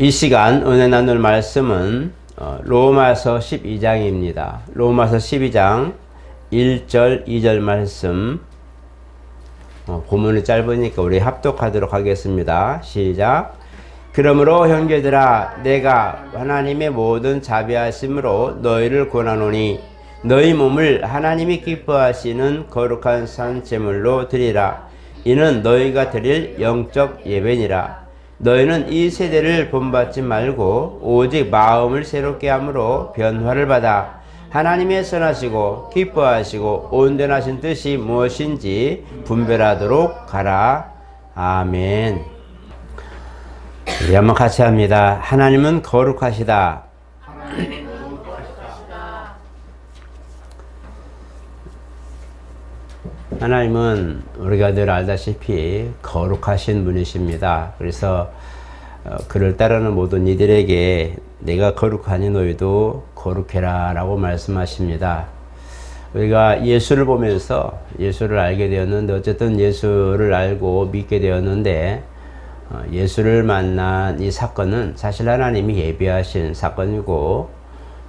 이 시간 은혜 나눌 말씀은 로마서 12장입니다. 로마서 12장 1절 2절 말씀. 본문이 짧으니까 우리 합독하도록 하겠습니다. 시작. 그러므로 형제들아, 내가 하나님의 모든 자비하심으로 너희를 권하노니 너희 몸을 하나님이 기뻐하시는 거룩한 산제물로 드리라. 이는 너희가 드릴 영적 예배니라. 너희는 이 세대를 본받지 말고 오직 마음을 새롭게 함으로 변화를 받아 하나님의 선하시고 기뻐하시고 온전하신 뜻이 무엇인지 분별하도록 가라. 아멘. 우리 한번 같이 합니다. 하나님은 거룩하시다. 하나님은 우리가 늘 알다시피 거룩하신 분이십니다. 그래서 그를 따르는 모든 이들에게 내가 거룩하니 너희도 거룩해라 라고 말씀하십니다. 우리가 예수를 보면서 예수를 알게 되었는데, 어쨌든 예수를 알고 믿게 되었는데, 예수를 만난 이 사건은 사실 하나님이 예비하신 사건이고,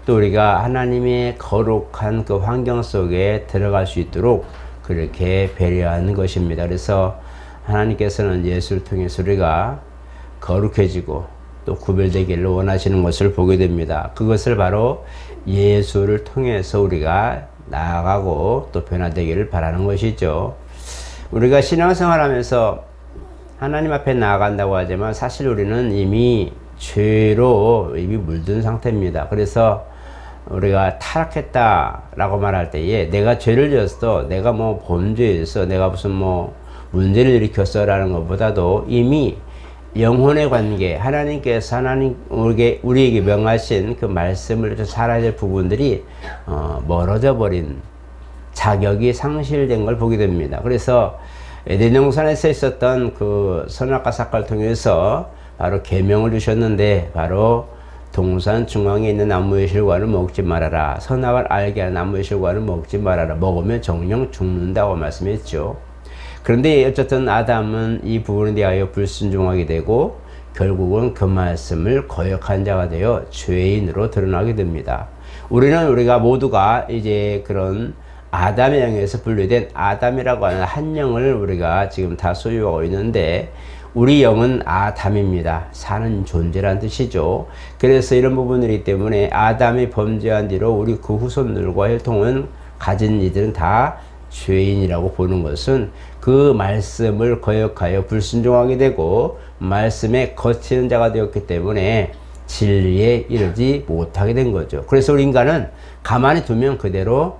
또 우리가 하나님의 거룩한 그 환경 속에 들어갈 수 있도록 그렇게 배려하는 것입니다. 그래서 하나님께서는 예수를 통해서 우리가 거룩해지고 또 구별되기를 원하시는 것을 보게 됩니다. 그것을 바로 예수를 통해서 우리가 나아가고 또 변화되기를 바라는 것이죠. 우리가 신앙생활하면서 하나님 앞에 나아간다고 하지만 사실 우리는 이미 죄로 이미 물든 상태입니다. 그래서 우리가 타락했다라고 말할 때에 내가 죄를 지었어, 내가 뭐 범죄했어, 내가 무슨 뭐 문제를 일으켰어 라는 것보다도 이미 영혼의 관계, 하나님께서 우리에게 명하신 그 말씀을 좀 살아야 될 부분들이 멀어져 버린, 자격이 상실된 걸 보게 됩니다. 그래서 에덴 동산에서 있었던 그 선악과 사건을 통해서 바로 계명을 주셨는데, 바로 동산 중앙에 있는 나무의 실과는 먹지 말아라. 선악을 알게 하는 나무의 실과는 먹지 말아라. 먹으면 정령 죽는다고 말씀했죠. 그런데 어쨌든 아담은 이 부분에 대하여 불순종하게 되고 결국은 그 말씀을 거역한 자가 되어 죄인으로 드러나게 됩니다. 우리가 모두가 이제 그런 아담의 영에서 분류된 아담이라고 하는 한 영을 우리가 지금 다 소유하고 있는데, 우리 영은 아담입니다. 사는 존재란 뜻이죠. 그래서 이런 부분이기 때문에 아담이 범죄한 뒤로 우리 그 후손들과 혈통은 가진 이들은 다 죄인이라고 보는 것은 그 말씀을 거역하여 불순종하게 되고 말씀에 거치는 자가 되었기 때문에 진리에 이르지 못하게 된 거죠. 그래서 우리 인간은 가만히 두면 그대로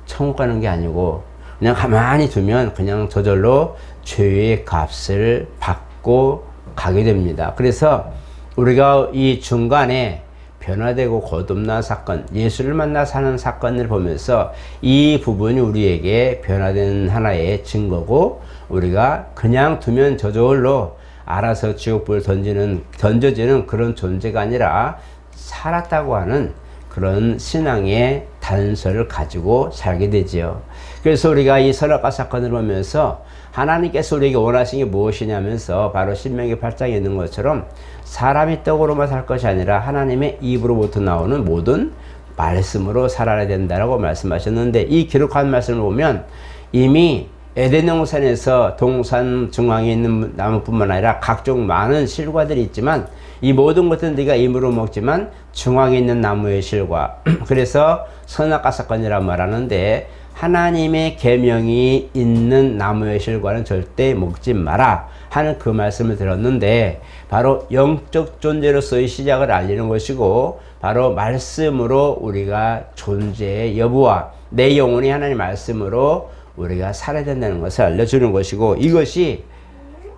천국 가는 게 아니고, 그냥 가만히 두면 그냥 저절로 죄의 값을 받고 가게 됩니다. 그래서 우리가 이 중간에 변화되고 거듭난 사건, 예수를 만나 사는 사건을 보면서 이 부분이 우리에게 변화된 하나의 증거고, 우리가 그냥 두면 저절로 알아서 지옥불 던져지는 그런 존재가 아니라 살았다고 하는 그런 신앙의 단서를 가지고 살게 되지요. 그래서 우리가 이 선악과 사건을 보면서 하나님께서 우리에게 원하신 게 무엇이냐면서 바로 신명기 8장에 있는 것처럼 사람이 떡으로만 살 것이 아니라 하나님의 입으로부터 나오는 모든 말씀으로 살아야 된다라고 말씀하셨는데, 이 기록한 말씀을 보면 이미 에덴 동산에서 동산 중앙에 있는 나무뿐만 아니라 각종 많은 실과들이 있지만 이 모든 것들은 네가 임으로 먹지만 중앙에 있는 나무의 실과, 그래서 선악과 사건이라 말하는데, 하나님의 계명이 있는 나무의 실과는 절대 먹지 마라 하는 그 말씀을 들었는데, 바로 영적 존재로서의 시작을 알리는 것이고, 바로 말씀으로 우리가 존재의 여부와 내 영혼이 하나님 말씀으로 우리가 살아야 된다는 것을 알려주는 것이고, 이것이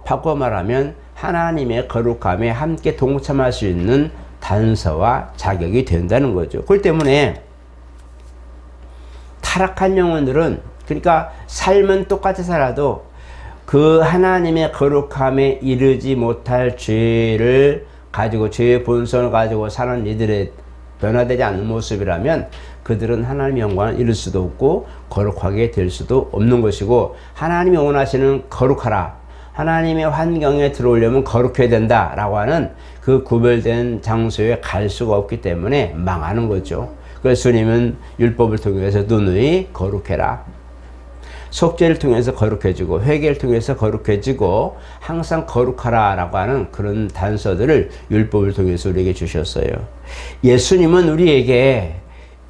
바꿔 말하면 하나님의 거룩함에 함께 동참할 수 있는 단서와 자격이 된다는 거죠. 그렇기 때문에 타락한 영혼들은, 그러니까 삶은 똑같이 살아도 그 하나님의 거룩함에 이르지 못할 죄를 가지고, 죄의 본성을 가지고 사는 이들의 변화되지 않는 모습이라면 그들은 하나님의 영광을 이룰 수도 없고 거룩하게 될 수도 없는 것이고, 하나님이 원하시는 거룩하라, 하나님의 환경에 들어오려면 거룩해야 된다라고 하는 그 구별된 장소에 갈 수가 없기 때문에 망하는 거죠. 그래서 주님은 율법을 통해서 누누이 거룩해라. 속죄를 통해서 거룩해지고 회개를 통해서 거룩해지고 항상 거룩하라라고 하는 그런 단서들을 율법을 통해서 우리에게 주셨어요. 예수님은 우리에게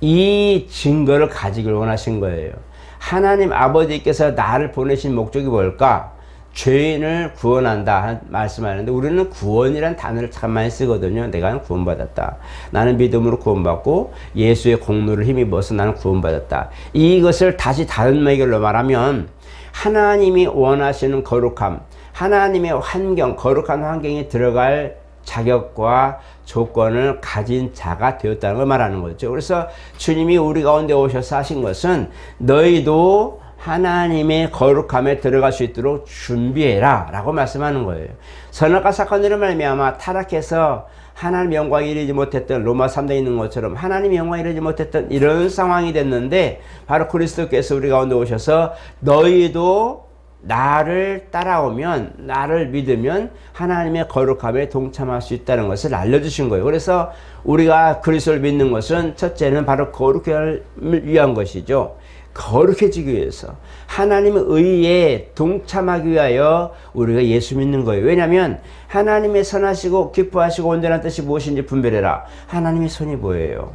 이 증거를 가지길 원하신 거예요. 하나님 아버지께서 나를 보내신 목적이 뭘까? 죄인을 구원한다 말씀하는데 우리는 구원이란 단어를 참 많이 쓰거든요. 내가 구원받았다. 나는 믿음으로 구원받고 예수의 공로를 힘입어서 나는 구원받았다. 이것을 다시 다른 매결로 말하면 하나님이 원하시는 거룩함, 하나님의 환경, 거룩한 환경에 들어갈 자격과 조건을 가진 자가 되었다는 걸 말하는 거죠. 그래서 주님이 우리 가운데 오셔서 하신 것은 너희도 하나님의 거룩함에 들어갈 수 있도록 준비해라 라고 말씀하는 거예요. 선악과 사건으로 말미암아 타락해서 하나님 영광에 이르지 못했던 로마 3장에 있는 것처럼 하나님 영광에 이르지 못했던 이런 상황이 됐는데 바로 그리스도께서 우리 가운데 오셔서 너희도 나를 따라오면 나를 믿으면 하나님의 거룩함에 동참할 수 있다는 것을 알려주신 거예요. 그래서 우리가 그리스도를 믿는 것은 첫째는 바로 거룩함을 위한 것이죠. 거룩해지기 위해서 하나님의 의에 동참하기 위하여 우리가 예수 믿는 거예요. 왜냐하면 하나님의 선하시고 기뻐하시고 온전한 뜻이 무엇인지 분별해라. 하나님의 손이 보여요.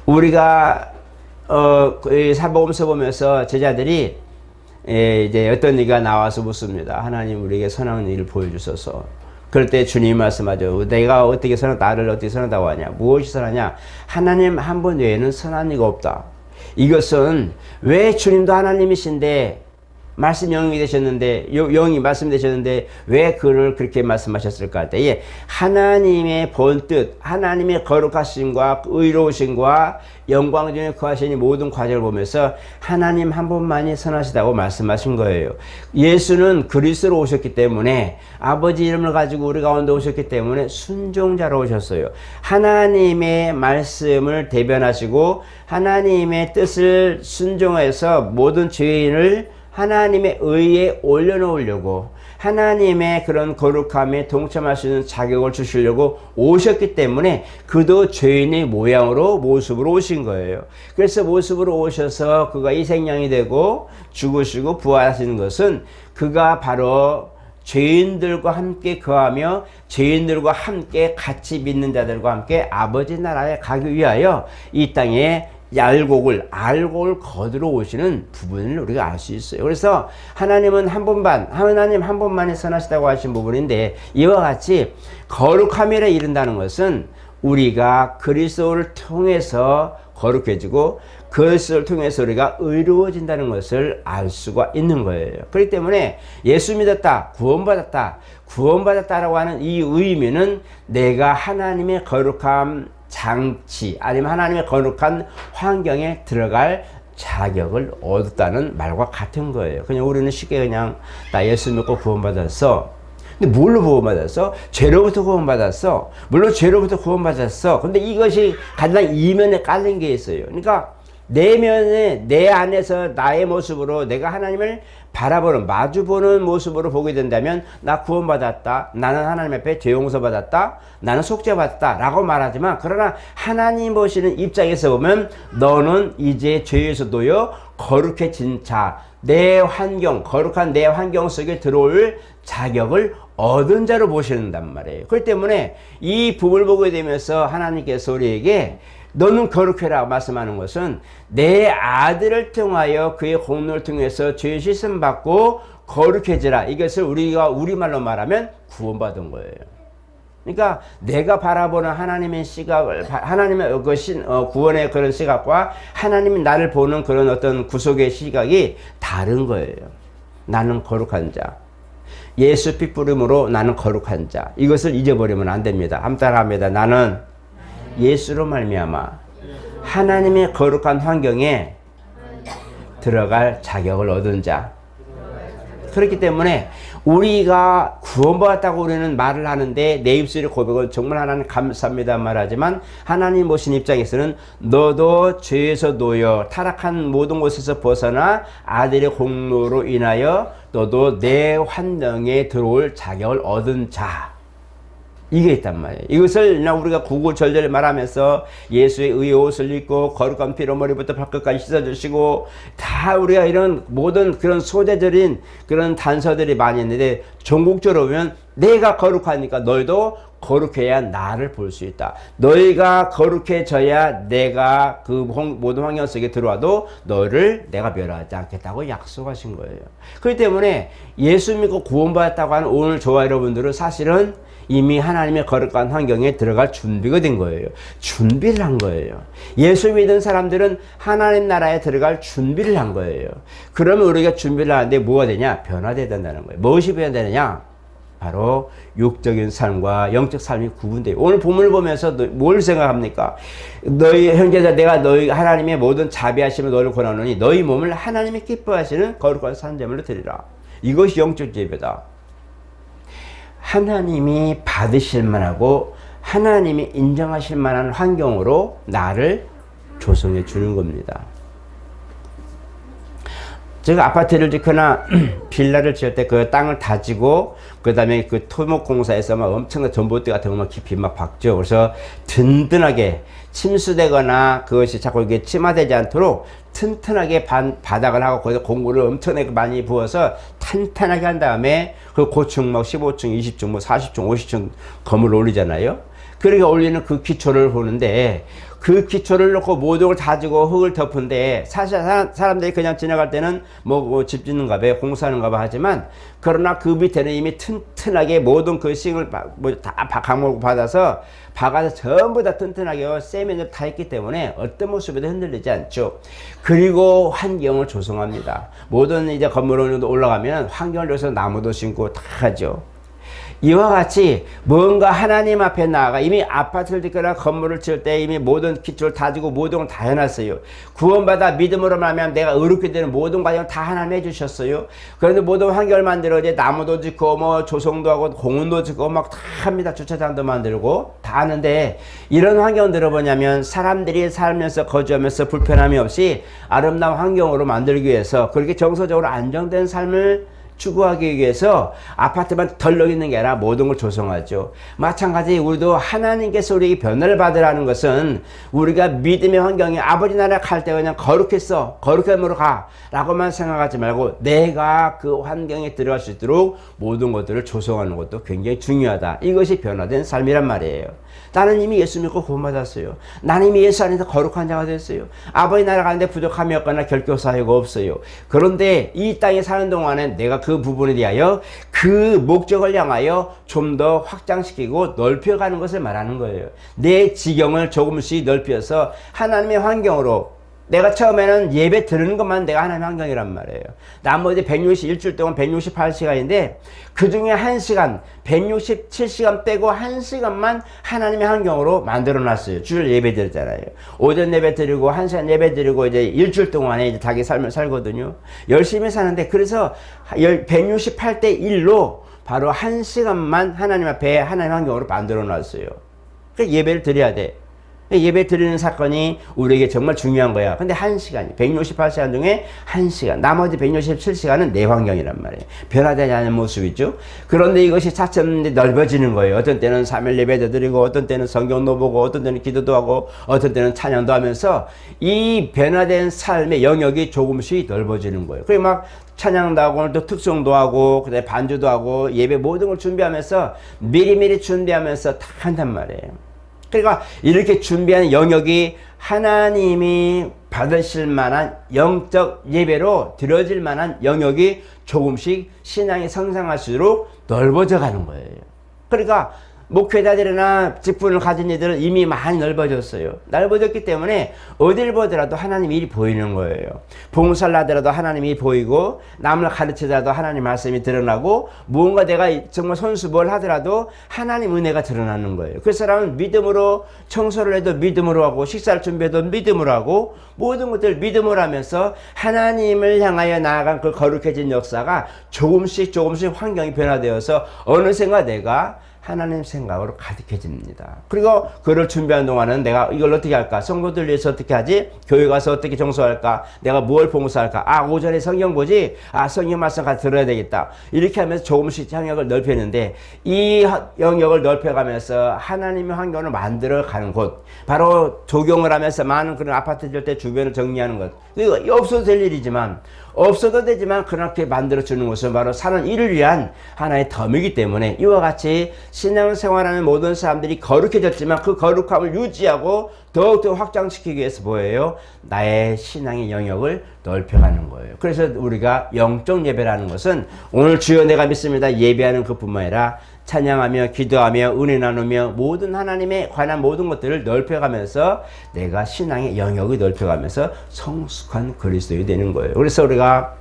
우리가 사복음서 보면서 제자들이 이제 어떤 이가 나와서 묻습니다. 하나님 우리에게 선한 일을 보여주소서. 그럴 때 주님이 말씀하죠. 내가 어떻게 나를 어떻게 선하다고 하냐? 무엇이 선하냐? 하나님 한 분 외에는 선한 이가 없다. 이것은 왜 주님도 하나님이신데 말씀 영이 되셨는데 영이 말씀 되셨는데 왜 그를 그렇게 말씀하셨을까 할 때에 하나님의 본뜻, 하나님의 거룩하심과 의로우심과 영광 중에 거하시니 모든 과정을 보면서 하나님 한 분만이 선하시다고 말씀하신 거예요. 예수는 그리스도로 오셨기 때문에 아버지 이름을 가지고 우리 가운데 오셨기 때문에 순종자로 오셨어요. 하나님의 말씀을 대변하시고 하나님의 뜻을 순종해서 모든 죄인을 하나님의 의에 올려놓으려고 하나님의 그런 거룩함에 동참할 수 있는 자격을 주시려고 오셨기 때문에 그도 죄인의 모습으로 오신 거예요. 그래서 모습으로 오셔서 그가 희생양이 되고 죽으시고 부활하시는 것은 그가 바로 죄인들과 함께 거하며 죄인들과 함께 같이 믿는 자들과 함께 아버지 나라에 가기 위하여 이 땅에 알곡을 거두러 오시는 부분을 우리가 알 수 있어요. 그래서 하나님 한 분만이 선하시다고 하신 부분인데 이와 같이 거룩함에 이른다는 것은 우리가 그리스도를 통해서 거룩해지고 그리스도를 통해서 우리가 의로워진다는 것을 알 수가 있는 거예요. 그렇기 때문에 예수 믿었다, 구원받았다라고 하는 이 의미는 내가 하나님의 거룩함 장치 아니면 하나님의 거룩한 환경에 들어갈 자격을 얻었다는 말과 같은 거예요. 그냥 우리는 쉽게 그냥 나 예수 믿고 구원받았어. 근데 뭘로 구원받았어? 죄로부터 구원받았어. 물론 죄로부터 구원받았어. 근데 이것이 가장 이면에 깔린 게 있어요. 그러니까 내면에 내 안에서 나의 모습으로 내가 하나님을 바라보는 마주보는 모습으로 보게 된다면 나 구원받았다, 나는 하나님 앞에 죄 용서받았다, 나는 속죄받았다 라고 말하지만 그러나 하나님 보시는 입장에서 보면 너는 이제 죄에서 놓여 거룩해진 자, 내 환경, 거룩한 내 환경 속에 들어올 자격을 얻은 자로 보시는단 말이에요. 그렇기 때문에 이 부분을 보게 되면서 하나님께서 우리에게 너는 거룩해라 말씀하는 것은 내 아들을 통하여 그의 공로를 통해서 죄 씻음 받고 거룩해지라. 이것을 우리가 우리말로 말하면 구원받은 거예요. 그러니까 내가 바라보는 하나님의 시각을 하나님의 구원의 그런 시각과 하나님이 나를 보는 그런 어떤 구속의 시각이 다른 거예요. 나는 거룩한 자. 예수 피 뿌림으로 나는 거룩한 자. 이것을 잊어버리면 안 됩니다. 한번 따라합니다. 나는 예수로 말미암아 하나님의 거룩한 환경에 들어갈 자격을 얻은 자. 그렇기 때문에 우리가 구원받았다고 우리는 말을 하는데 내 입술의 고백은 정말 하나님 감사합니다 말하지만 하나님 보신 입장에서는 너도 죄에서 놓여 타락한 모든 곳에서 벗어나 아들의 공로로 인하여 너도 내 환영에 들어올 자격을 얻은 자. 이게 있단 말이에요. 이것을 우리가 구구절절 말하면서 예수의 의의 옷을 입고 거룩한 피로 머리부터 발끝까지 씻어주시고 다 우리가 이런 모든 그런 소재적인 그런 단서들이 많이 있는데 전국적으로 보면 내가 거룩하니까 너희도 거룩해야 나를 볼 수 있다. 너희가 거룩해져야 내가 그 모든 환경 속에 들어와도 너를 내가 멸하지 않겠다고 약속하신 거예요. 그렇기 때문에 예수 믿고 구원받았다고 하는 오늘 저와 여러분들은 사실은 이미 하나님의 거룩한 환경에 들어갈 준비가 된 거예요. 준비를 한 거예요. 예수 믿은 사람들은 하나님 나라에 들어갈 준비를 한 거예요. 그러면 우리가 준비를 하는데 뭐가 되냐? 변화되어야 된다는 거예요. 무엇이 변화되느냐? 바로 육적인 삶과 영적 삶이 구분돼요. 오늘 본문을 보면서 뭘 생각합니까? 너희 형제자 내가 너희 하나님의 모든 자비하심을 너희를 권하노니 너희 몸을 하나님이 기뻐하시는 거룩한 산제물로 드리라. 이것이 영적 예배다. 하나님이 받으실 만하고 하나님이 인정하실 만한 환경으로 나를 조성해 주는 겁니다. 제가 아파트를 짓거나 빌라를 지을 때 그 땅을 다지고 그 다음에 그 토목공사에서 막 엄청난 전봇대 같은 거 막 깊이 막 박죠. 그래서 든든하게 침수되거나 그것이 자꾸 이게 침하되지 않도록 튼튼하게 바닥을 하고 거기서 공구를 엄청나게 많이 부어서 탄탄하게 한 다음에 그 고층 막 15층, 20층, 뭐 40층, 50층 건물을 올리잖아요. 그러니까 올리는 그 기초를 보는데 그 기초를 놓고 모든 걸 다지고 흙을 덮은데 사실 사람들이 그냥 지나갈 때는 뭐 집 짓는가 봐 공사하는가 봐 하지만 그러나 그 밑에는 이미 튼튼하게 모든 그 싱을 다 강목을 받아서 박아서 전부 다 튼튼하게 세면을 다 했기 때문에 어떤 모습에도 흔들리지 않죠. 그리고 환경을 조성합니다. 모든 이제 건물로 올라가면 환경을 위해서 나무도 심고 다 하죠. 이와 같이 뭔가 하나님 앞에 나아가 이미 아파트를 짓거나 건물을 지을 때 이미 모든 기초를 다지고 모든 걸 다 해놨어요. 구원받아 믿음으로 말하면 내가 의롭게 되는 모든 과정을 다 하나님 해주셨어요. 그런데 모든 환경을 만들어 이제 나무도 짓고 뭐 조성도 하고 공원도 짓고 막 다 합니다. 주차장도 만들고 다 하는데 이런 환경을 들어보냐면 사람들이 살면서 거주하면서 불편함이 없이 아름다운 환경으로 만들기 위해서 그렇게 정서적으로 안정된 삶을 추구하기 위해서 아파트만 덜렁 있는 게 아니라 모든 걸 조성하죠. 마찬가지 우리도 하나님께서 우리에게 변화를 받으라는 것은 우리가 믿음의 환경에 아버지 나라 갈 때 그냥 거룩했어 거룩함으로 가 라고만 생각하지 말고 내가 그 환경에 들어갈 수 있도록 모든 것들을 조성하는 것도 굉장히 중요하다. 이것이 변화된 삶이란 말이에요. 나는 이미 예수 믿고 구원받았어요. 나는 이미 예수 안에서 거룩한 자가 됐어요. 아버지 나라 가는데 부족함이 없거나 결교 사유가 없어요. 그런데 이 땅에 사는 동안에 내가 그 부분에 대하여 그 목적을 향하여 좀 더 확장시키고 넓혀가는 것을 말하는 거예요. 내 지경을 조금씩 넓혀서 하나님의 환경으로 내가 처음에는 예배 드리는 것만 내가 하나님의 환경이란 말이에요. 나머지 160, 일주일 동안 168시간인데 그 중에 1시간, 167시간 빼고 1시간만 하나님의 환경으로 만들어 놨어요. 주일 예배 드리잖아요. 오전 예배 드리고 1시간 예배 드리고 이제 일주일 동안에 이제 자기 삶을 살거든요. 열심히 사는데 그래서 168대 1로 바로 1시간만 하나님 앞에 하나님의 환경으로 만들어 놨어요. 그러니까 예배를 드려야 돼. 예배 드리는 사건이 우리에게 정말 중요한 거야. 근데 1시간이 168시간 중에 1시간 나머지 167시간은 내 환경이란 말이에요. 변화되지 않은 모습이죠. 그런데 이것이 차츰 넓어지는 거예요. 어떤 때는 3일 예배도 드리고 어떤 때는 성경도 보고 어떤 때는 기도도 하고 어떤 때는 찬양도 하면서 이 변화된 삶의 영역이 조금씩 넓어지는 거예요. 그리고 막 찬양도 하고 오늘 또 특송도 하고 그다음에 반주도 하고 예배 모든 걸 준비하면서 미리미리 준비하면서 다 한단 말이에요. 그러니까 이렇게 준비한 영역이 하나님이 받으실 만한 영적 예배로 드려질 만한 영역이 조금씩 신앙이 성장할수록 넓어져 가는 거예요. 그러니까 목회자들이나 직분을 가진 이들은 이미 많이 넓어졌어요. 넓어졌기 때문에 어딜 보더라도 하나님 일이 보이는 거예요. 봉사를 하더라도 하나님이 보이고, 남을 가르치더라도 하나님 말씀이 드러나고, 무언가 내가 정말 손수 뭘 하더라도 하나님 은혜가 드러나는 거예요. 그 사람은 믿음으로, 청소를 해도 믿음으로 하고, 식사를 준비해도 믿음으로 하고, 모든 것들 믿음으로 하면서 하나님을 향하여 나아간 그 거룩해진 역사가 조금씩 환경이 변화되어서 어느샌가 내가 하나님 생각으로 가득해집니다. 그리고 그를 준비하는 동안은 내가 이걸 어떻게 할까? 성도들 위해서 어떻게 하지? 교회 가서 어떻게 정서할까? 내가 뭘 봉사할까? 오전에 성경 보지? 성경 말씀 같이 들어야 되겠다. 이렇게 하면서 조금씩 영역을 넓히는데, 이 영역을 넓혀가면서 하나님의 환경을 만들어가는 곳, 바로 적용을 하면서 많은 그런 아파트 질 때 주변을 정리하는 것. 이거 없어도 될 일이지만, 없어도 되지만 그렇게 만들어주는 것은 바로 사는 일을 위한 하나의 덤이기 때문에, 이와 같이 신앙생활하는 모든 사람들이 거룩해졌지만 그 거룩함을 유지하고 더욱더 확장시키기 위해서 뭐예요? 나의 신앙의 영역을 넓혀가는 거예요. 그래서 우리가 영적 예배라는 것은 오늘 주여 내가 믿습니다 예배하는 것뿐만 아니라 찬양하며 기도하며 은혜 나누며 모든 하나님에 관한 모든 것들을 넓혀가면서 내가 신앙의 영역을 넓혀가면서 성숙한 그리스도인이 되는 거예요. 그래서 우리가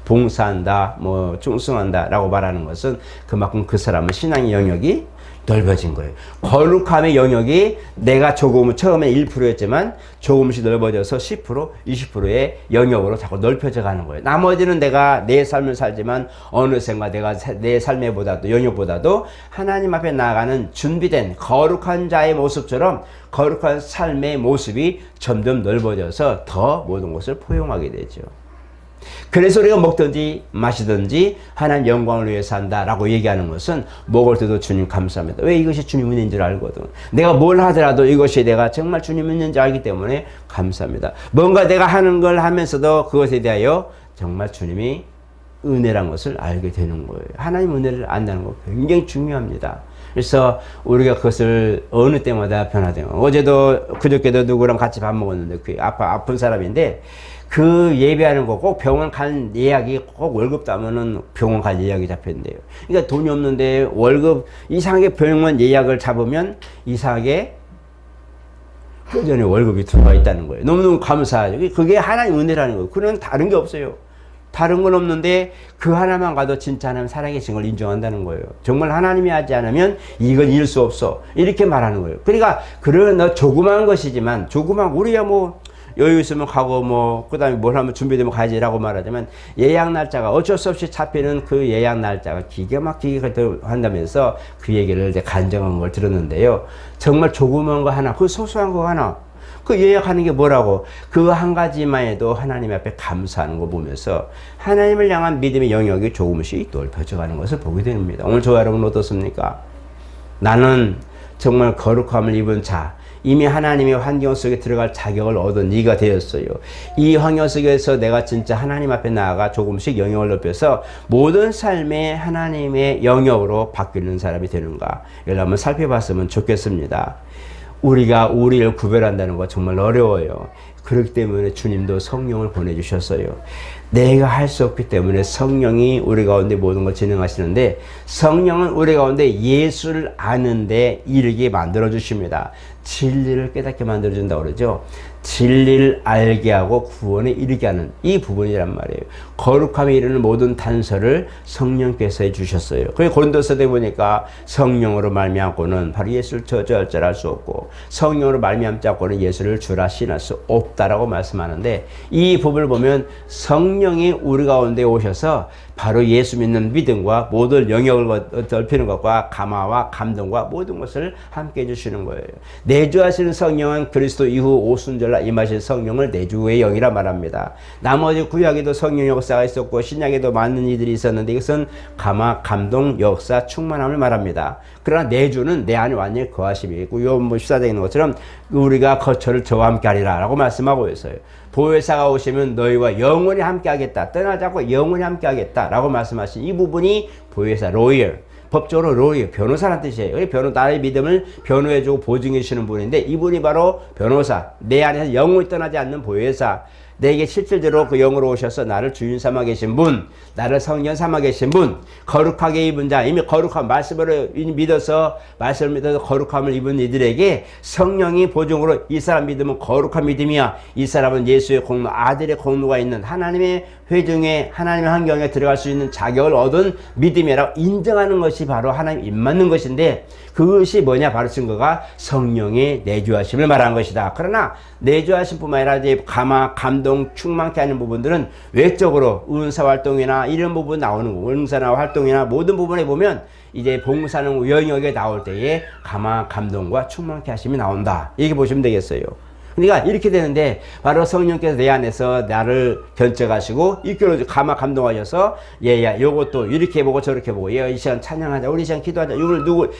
봉사한다, 충성한다 라고 말하는 것은 그만큼 그 사람은 신앙의 영역이 넓어진 거예요. 거룩함의 영역이 내가 처음에 1%였지만 조금씩 넓어져서 10%, 20%의 영역으로 자꾸 넓혀져 가는 거예요. 나머지는 내가 내 삶을 살지만 어느샌가 내가 내 삶의 영역보다도 하나님 앞에 나아가는 준비된 거룩한 자의 모습처럼 거룩한 삶의 모습이 점점 넓어져서 더 모든 것을 포용하게 되죠. 그래서 우리가 먹든지 마시든지 하나님 영광을 위해서 한다라고 얘기하는 것은 먹을 때도 주님 감사합니다. 왜? 이것이 주님 은혜인 줄 알거든. 내가 뭘 하더라도 이것이 내가 정말 주님 은혜인지 알기 때문에 감사합니다. 뭔가 내가 하는 걸 하면서도 그것에 대하여 정말 주님이 은혜란 것을 알게 되는 거예요. 하나님 은혜를 안다는 거 굉장히 중요합니다. 그래서 우리가 그것을 어느 때마다 변화된 거예요. 어제도 그저께도 누구랑 같이 밥 먹었는데 그 아픈 사람인데 그 예배하는 거 꼭 병원 간 예약이 꼭 월급 따면은 병원 갈 예약이 잡힌대요. 그러니까 돈이 없는데 월급 이상하게 병원 예약을 잡으면 이상하게 그 전에 월급이 들어와 있다는 거예요. 너무너무 감사하죠. 그게 하나님 은혜라는 거예요. 그런 다른 게 없어요. 다른 건 없는데 그 하나만 가도 진짜 하나님 살아계신 걸 인정한다는 거예요. 정말 하나님이 하지 않으면 이건 이룰 수 없어. 이렇게 말하는 거예요. 그러니까 그런 조그마한 것이지만 우리야 여유 있으면 가고 그 다음에 뭘 하면 준비되면 가야지라고 말하자면 예약 날짜가 어쩔 수 없이 잡히는 그 예약 날짜가 기가 막히게 한다면서 그 얘기를 간증한 걸 들었는데요. 정말 조그마한 거 하나, 그 소소한 거 하나, 그 예약하는 게 뭐라고 그 한 가지만 해도 하나님 앞에 감사하는 거 보면서 하나님을 향한 믿음의 영역이 조금씩 넓혀져 가는 것을 보게 됩니다. 오늘 저와 여러분 어떻습니까? 나는 정말 거룩함을 입은 자, 이미 하나님의 환경 속에 들어갈 자격을 얻은 이가 되었어요. 이 환경 속에서 내가 진짜 하나님 앞에 나아가 조금씩 영역을 넓혀서 모든 삶의 하나님의 영역으로 바뀌는 사람이 되는가, 이걸 한번 살펴봤으면 좋겠습니다. 우리가 우리를 구별한다는 거 정말 어려워요. 그렇기 때문에 주님도 성령을 보내주셨어요. 내가 할 수 없기 때문에 성령이 우리 가운데 모든 걸 진행하시는데, 성령은 우리 가운데 예수를 아는데 이르게 만들어 주십니다. 진리를 깨닫게 만들어 준다고 그러죠. 진리를 알게 하고 구원에 이르게 하는 이 부분이란 말이에요. 거룩함에 이르는 모든 단서를 성령께서 해주셨어요. 그래서 고린도서에 보니까 성령으로 말미암고는 바로 예수를 저절할 수 없고 성령으로 말미암지 않고는 예수를 주라 신할 수 없다라고 말씀하는데, 이 부분을 보면 성령이 우리 가운데 오셔서 바로 예수 믿는 믿음과 모든 영역을 넓히는 것과 감화와 감동과 모든 것을 함께 해주시는 거예요. 내주하시는 성령은 그리스도 이후 오순절날 임하신 성령을 내주의 영이라 말합니다. 나머지 구약에도 성령 역사가 있었고 신약에도 많은 이들이 있었는데 이것은 감화, 감동, 역사, 충만함을 말합니다. 그러나 내주는 내 안에 완전히 거하심이 있고, 요한 14장에 있는 것처럼 우리가 거처를 저와 함께 하리라 라고 말씀하고 있어요. 보혜사가 오시면 너희와 영원히 함께 하겠다, 떠나지 않고 영원히 함께 하겠다 라고 말씀하신 이 부분이 보혜사, 로이얼, 법적으로 로이얼, 변호사라는 뜻이에요. 나의 믿음을 변호해주고 보증해 주시는 분인데, 이분이 바로 변호사, 내 안에서 영원히 떠나지 않는 보혜사, 내게 실질적으로 그 영으로 오셔서 나를 주인 삼아 계신 분, 나를 성령 삼아 계신 분, 거룩하게 입은 자, 이미 거룩한 말씀을 믿어서 말씀을 믿어서 거룩함을 입은 이들에게 성령이 보증으로 이 사람 믿음은 거룩한 믿음이야. 이 사람은 예수의 공로, 아들의 공로가 있는 하나님의 회중에, 하나님의 환경에 들어갈 수 있는 자격을 얻은 믿음이라고 인정하는 것이 바로 하나님 입 맞는 것인데, 그것이 뭐냐? 바로 증거가 성령의 내주하심을 말하는 것이다. 그러나 내주하심 뿐만 아니라 이제 감화, 감동, 충만케 하는 부분들은 외적으로 은사활동이나 이런 부분 나오는 거, 은사나 활동이나 모든 부분에 보면 이제 봉사는 영역에 나올 때에 감화, 감동과 충만케 하심이 나온다. 이렇게 보시면 되겠어요. 그러니까 이렇게 되는데 바로 성령께서 내 안에서 나를 견적하시고 이끌어 감화 감동하셔서 얘야 요것도 이렇게 해보고 저렇게 해보고 얘 이 시간 찬양하자, 우리 이 시간 기도하자,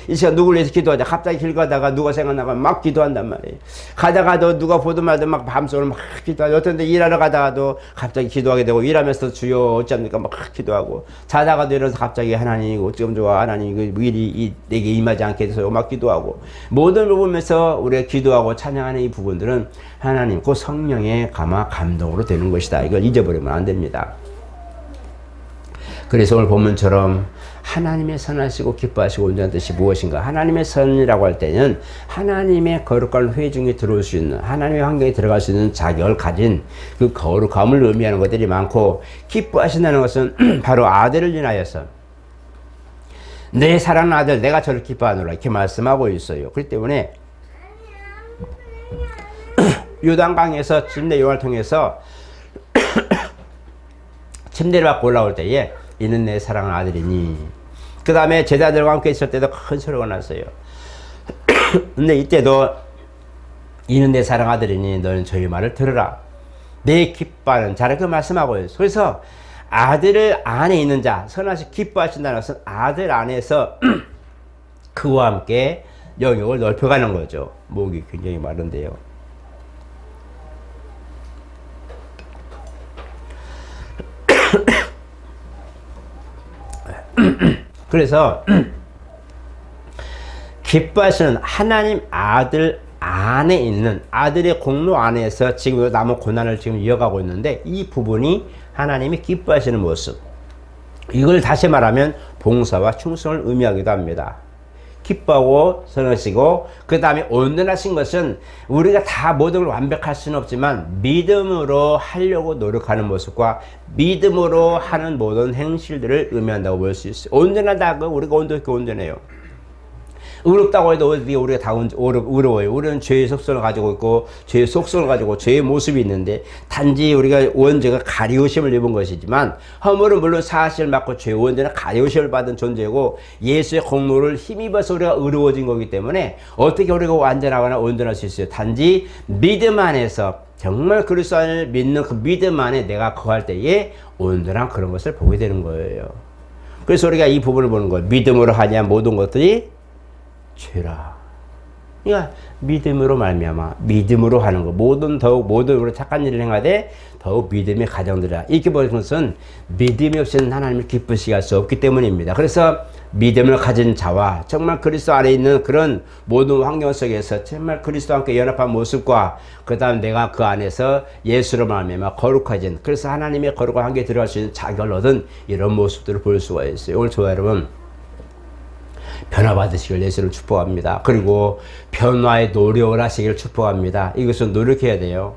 이 시간 누구를 위해서 기도하자. 갑자기 길 가다가 누가 생각나면 막 기도한단 말이에요. 가다가도 누가 보든 말든 막 밤새도록 막 기도하자. 어떤 데 일하러 가다가도 갑자기 기도하게 되고, 일하면서 주여 어찌합니까 막 기도하고, 자다가도 일어나서 갑자기 하나님 어쩜 좋아, 하나님 그 일이 내게 임하지 않게 해서 막 기도하고, 모든 부분에서 우리가 기도하고 찬양하는 이 부분들은 하나님 그 성령의 감화 감동으로 되는 것이다. 이걸 잊어버리면 안 됩니다. 그래서 오늘 본문처럼 하나님의 선하시고 기뻐하시고 온전한 뜻이 무엇인가? 하나님의 선이라고 할 때는 하나님의 거룩한 회중에 들어올 수 있는, 하나님의 환경에 들어갈 수 있는 자격을 가진 그 거룩함을 의미하는 것들이 많고, 기뻐하신다는 것은 바로 아들을 인하여서 내 사랑하는 아들 내가 저를 기뻐하노라 이렇게 말씀하고 있어요. 그렇기 때문에 요단강에서 침례 요한을 통해서 침례를 받고 올라올 때에 이는 내 사랑하는 아들이니, 그 다음에 제자들과 함께 있을 때도 큰 소리가 났어요. 근데 이때도 이는 내 사랑하는 아들이니 너는 저희 말을 들으라. 내 기뻐하는 자를 그 말씀하고 있어요. 그래서 아들을 안에 있는 자, 선하시 기뻐하신다는 것은 아들 안에서 그와 함께 영역을 넓혀가는 거죠. 목이 굉장히 마른데요. 그래서 기뻐하시는 하나님 아들 안에 있는, 아들의 공로 안에서 지금 남은 고난을 지금 이어가고 있는데, 이 부분이 하나님이 기뻐하시는 모습, 이걸 다시 말하면 봉사와 충성을 의미하기도 합니다. 기뻐하고 선하시고, 그 다음에 온전하신 것은 우리가 다 모든 걸 완벽할 수는 없지만 믿음으로 하려고 노력하는 모습과 믿음으로 하는 모든 행실들을 의미한다고 볼 수 있어요. 온전하다고 우리가 어떻게 온전해요? 의롭다고 해도 어디 우리가 다 의로워요. 우리는 죄의 속성을 가지고 있고, 죄의 속성을 가지고 죄의 모습이 있는데, 단지 우리가 원죄가 가리우심을 입은 것이지만, 허물은 물론 사실을 맡고 죄의 원죄는 가리우심을 받은 존재고, 예수의 공로를 힘입어서 우리가 의로워진 거기 때문에 어떻게 우리가 완전하거나 온전할 수 있어요? 단지 믿음 안에서, 정말 그리스도 안을 믿는 그 믿음 안에 내가 거할 때에 온전한 그런 것을 보게 되는 거예요. 그래서 우리가 이 부분을 보는 거예요. 믿음으로 하냐 모든 것들이 죄라. 그러니까 믿음으로 말미암아, 믿음으로 하는 거, 모든 우리 착한 일을 행하되 더욱 믿음의 가정들이라. 이렇게 보는 것은 믿음이 없이는 하나님을 기쁘시게 할 수 없기 때문입니다. 그래서 믿음을 가진 자와 정말 그리스도 안에 있는 그런 모든 환경 속에서 정말 그리스도와 함께 연합한 모습과, 그 다음 내가 그 안에서 예수로 말미암아 거룩해진, 그래서 하나님의 거룩한 환경에 들어갈 수 있는 자격을 얻은 이런 모습들을 볼 수가 있어요. 오늘 저와 여러분 변화받으시길 예수를 축복합니다. 그리고 변화의 노력을 하시길 축복합니다. 이것은 노력해야 돼요.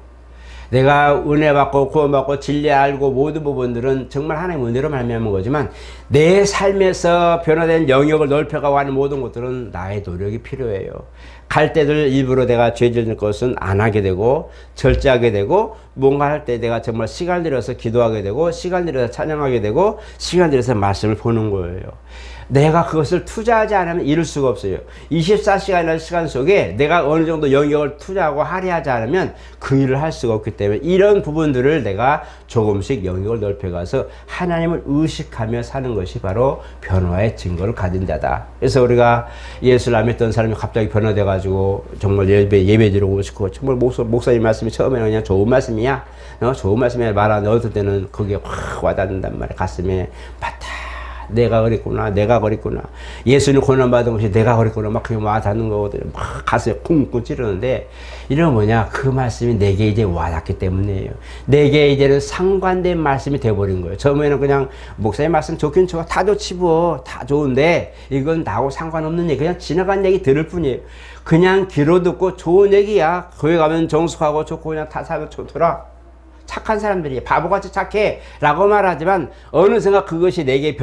내가 은혜 받고 구원받고 진리 알고 모든 부분들은 정말 하나님의 은혜로 말미암은 거지만, 내 삶에서 변화된 영역을 넓혀가고 하는 모든 것들은 나의 노력이 필요해요. 갈 때들 일부러 내가 죄 짓는 것은 안 하게 되고, 절제하게 되고, 뭔가 할 때 내가 정말 시간 들여서 기도하게 되고, 시간 들여서 찬양하게 되고, 시간 들여서 말씀을 보는 거예요. 내가 그것을 투자하지 않으면 이룰 수가 없어요. 24시간이라는 시간 속에 내가 어느 정도 영역을 투자하고 할애하지 않으면 그 일을 할 수가 없기 때문에, 이런 부분들을 내가 조금씩 영역을 넓혀가서 하나님을 의식하며 사는 것이 바로 변화의 증거를 가진 자다. 그래서 우리가 예수를 안 믿던 사람이 갑자기 변화돼가지고 정말 예배 드리고 싶고, 정말 목사님 말씀이 처음에는 그냥 좋은 말씀이야, 좋은 말씀이야 말하는데 어떨 때는 그게 확 와닿는단 말이야. 가슴에 바타 내가 그랬구나, 내가 그랬구나. 예수님 고난받은 것이 내가 그랬구나. 막 그게 와닿는 거거든요. 막 가슴에 쿵쿵 찌르는데, 이런 뭐냐, 그 말씀이 내게 이제 와닿기 때문이에요. 내게 이제는 상관된 말씀이 돼버린 거예요. 처음에는 그냥 목사님 말씀 좋긴 좋아, 다 좋지 뭐, 다 좋은데 이건 나하고 상관없는 얘기, 그냥 지나간 얘기 들을 뿐이에요. 그냥 귀로 듣고 좋은 얘기야. 교회 가면 정숙하고 좋고 그냥 다 살면 좋더라. 착한 사람들이 바보같이 착해 라고 말하지만, 어느 순간 그것이 내게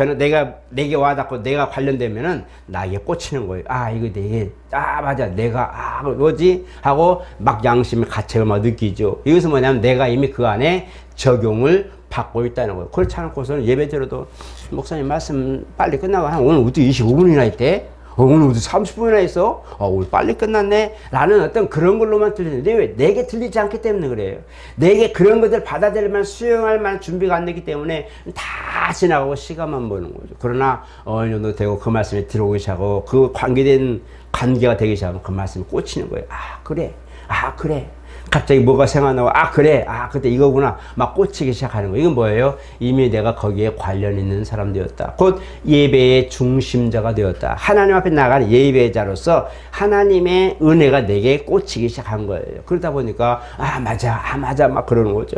내게 와닿고 내가 관련되면은 나에게 꽂히는 거예요. 아, 이거 내게, 아, 맞아. 내가, 뭐지? 하고 막 양심의 가책을 막 느끼죠. 이것은 뭐냐면 내가 이미 그 안에 적용을 받고 있다는 거예요. 그렇지 않고서는 예배 드려도 목사님 말씀 빨리 끝나고, 오늘 어떻게 25분이나 있대? 오늘 어디 30분이나 있어? 오늘 빨리 끝났네? 라는 어떤 그런 걸로만 들리는데, 왜? 내게 들리지 않기 때문에 그래요. 내게 그런 것들 받아들이면 수용할 만한 준비가 안 되기 때문에 다 지나가고 시간만 보는 거죠. 그러나 어느 정도 되고 그 말씀이 들어오기 시작하고 그 관계된 관계가 되기 시작하면 그 말씀이 꽂히는 거예요. 아, 그래. 아, 그래. 갑자기 뭐가 생각나고, 아, 그래. 아, 그때 이거구나. 막 꽂히기 시작하는 거예요. 이건 뭐예요? 이미 내가 거기에 관련 있는 사람 되었다. 곧 예배의 중심자가 되었다. 하나님 앞에 나가는 예배자로서 하나님의 은혜가 내게 꽂히기 시작한 거예요. 그러다 보니까, 아, 맞아. 아, 맞아. 막 그러는 거죠.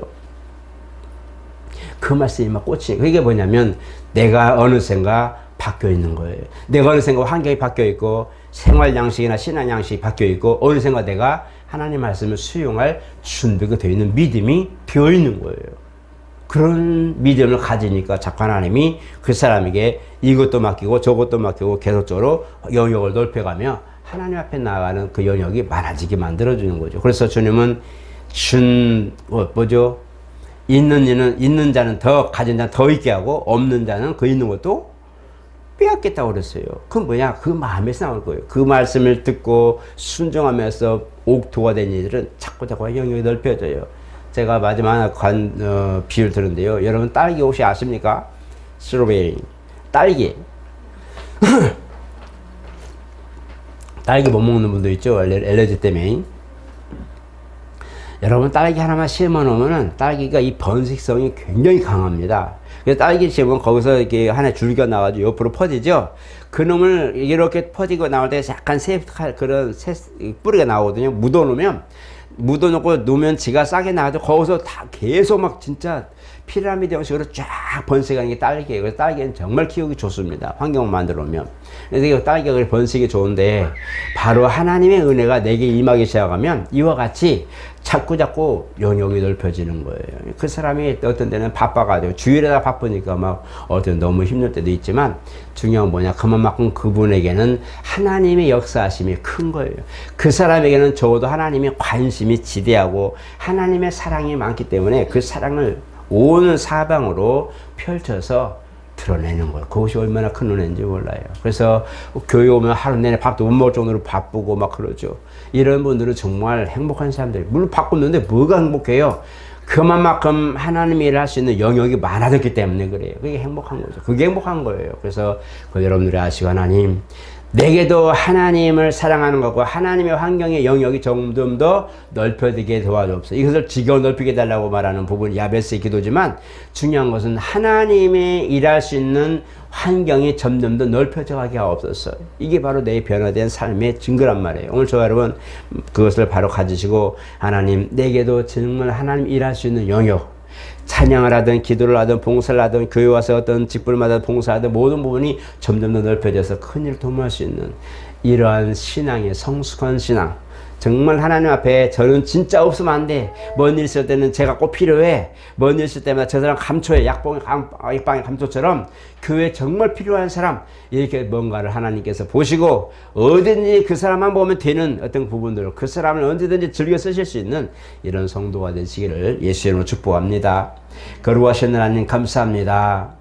그 말씀이 막 꽂히는 거예요. 그게 뭐냐면, 내가 어느샌가 바뀌어 있는 거예요. 내가 어느샌가 환경이 바뀌어 있고, 생활 양식이나 신앙 양식이 바뀌어 있고, 어느샌가 내가 하나님 말씀을 수용할 준비가 되어 있는 믿음이 되어 있는 거예요. 그런 믿음을 가지니까 자꾸 하나님이 그 사람에게 이것도 맡기고 저것도 맡기고 계속적으로 영역을 넓혀가며 하나님 앞에 나아가는 그 영역이 많아지게 만들어주는 거죠. 그래서 주님은 있는 자는 더, 가진 자는 더 있게 하고, 없는 자는 그 있는 것도 빼앗겠다고 그랬어요. 그건 뭐냐? 그 마음에서 나올 거예요. 그 말씀을 듣고 순종하면서 옥토가 된 이들은 자꾸 영역이 넓혀져요. 제가 마지막 비유를 들었는데요. 여러분, 딸기 혹시 아십니까? 스트로베리. 딸기. 딸기 못 먹는 분도 있죠. 알레르기 때문에. 여러분, 딸기 하나만 심어 놓으면 딸기가 이 번식성이 굉장히 강합니다. 그래서 딸기 심으면 거기서 이렇게 하나 줄기가 나와가지고 옆으로 퍼지죠. 그 놈을 이렇게 퍼지고 나올 때 약간 뿌리가 나오거든요. 묻어놓으면 지가 싸게 나가지고 거기서 다 계속 막 진짜 피라미드 형식으로 쫙 번식하는 게 딸기예요. 그래서 딸기는 정말 키우기 좋습니다. 환경을 만들어 놓으면. 그래서 이 딸기가 번식이 좋은데, 바로 하나님의 은혜가 내게 임하기 시작하면 이와 같이 자꾸 영역이 넓혀지는 거예요. 그 사람이 어떤 데는 바빠가지고 주일에다 바쁘니까 막 어떤 너무 힘들 때도 있지만, 중요한 뭐냐, 그만큼 그분에게는 하나님의 역사하심이 큰 거예요. 그 사람에게는 적어도 하나님의 관심이 지대하고 하나님의 사랑이 많기 때문에 그 사랑을 온 사방으로 펼쳐서 드러내는 거예요. 그것이 얼마나 큰 은혜인지 몰라요. 그래서 교회 오면 하루 내내 밥도 못 먹을 정도로 바쁘고 막 그러죠. 이런 분들은 정말 행복한 사람들이, 물론 바쁘는데 뭐가 행복해요? 그만큼 하나님이 일할 수 있는 영역이 많아졌기 때문에 그래요. 그게 행복한 거죠. 그게 행복한 거예요. 그래서 여러분들이 아시고, 하나님, 내게도 하나님을 사랑하는 것과 하나님의 환경의 영역이 점점 더 넓혀지게 도와주옵소서. 이것을 지겨 넓히게 해달라고 말하는 부분이 야베스의 기도지만, 중요한 것은 하나님의 일할 수 있는 환경이 점점 더 넓혀져 가게 하옵소서. 이게 바로 내 변화된 삶의 증거란 말이에요. 오늘 저와 여러분 그것을 바로 가지시고, 하나님, 내게도 정말 하나님 일할 수 있는 영역, 찬양을 하든 기도를 하든 봉사를 하든 교회 와서 어떤 직분마다 봉사하든 모든 부분이 점점 더 넓혀져서 큰일을 도모할 수 있는 이러한 신앙의 성숙한 신앙, 정말 하나님 앞에 저는 진짜 없으면 안 돼, 뭔 일 있을 때는 제가 꼭 필요해, 뭔 일 있을 때마다 저 사람 감초에 약방의 감초처럼 교회에 정말 필요한 사람, 이렇게 뭔가를 하나님께서 보시고 어딘지 그 사람만 보면 되는 어떤 부분들을, 그 사람을 언제든지 즐겨 쓰실 수 있는 이런 성도가 되시기를 예수의 이름으로 축복합니다. 거룩하신 하나님, 감사합니다.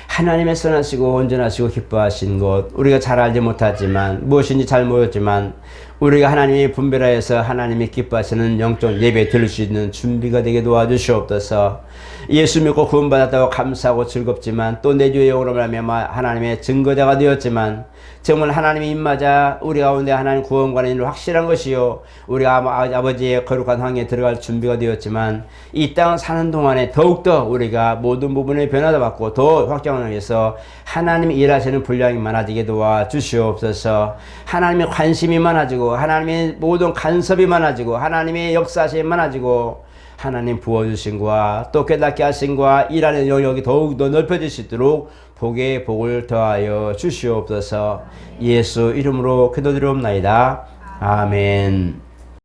하나님의 선하시고 온전하시고 기뻐하신 것, 우리가 잘 알지 못하지만, 무엇인지 잘 모르지만 우리가 하나님이 분별하여서 하나님이 기뻐하시는 영적 예배 드릴 수 있는 준비가 되게 도와주시옵소서. 예수 믿고 구원받았다고 감사하고 즐겁지만, 또 내 주의 영으로 말하며 하나님의 증거자가 되었지만, 정말 하나님의 입맞아 우리 가운데 하나님 구원관의 일을 확실한 것이요, 우리가 아버지의 거룩한 황에 들어갈 준비가 되었지만 이 땅 사는 동안에 더욱더 우리가 모든 부분에 변화도 받고 더 확장하기 위해서 하나님이 일하시는 분량이 많아지게 도와 주시옵소서. 하나님의 관심이 많아지고 하나님의 모든 간섭이 많아지고 하나님의 역사심이 많아지고 하나님 부어주신과 또 깨닫게 하신과 일하는 영역이 더욱더 넓혀질 수 있도록 복에 복을 더하여 주시옵소서. 예수 이름으로 기도드리옵나이다. 아멘.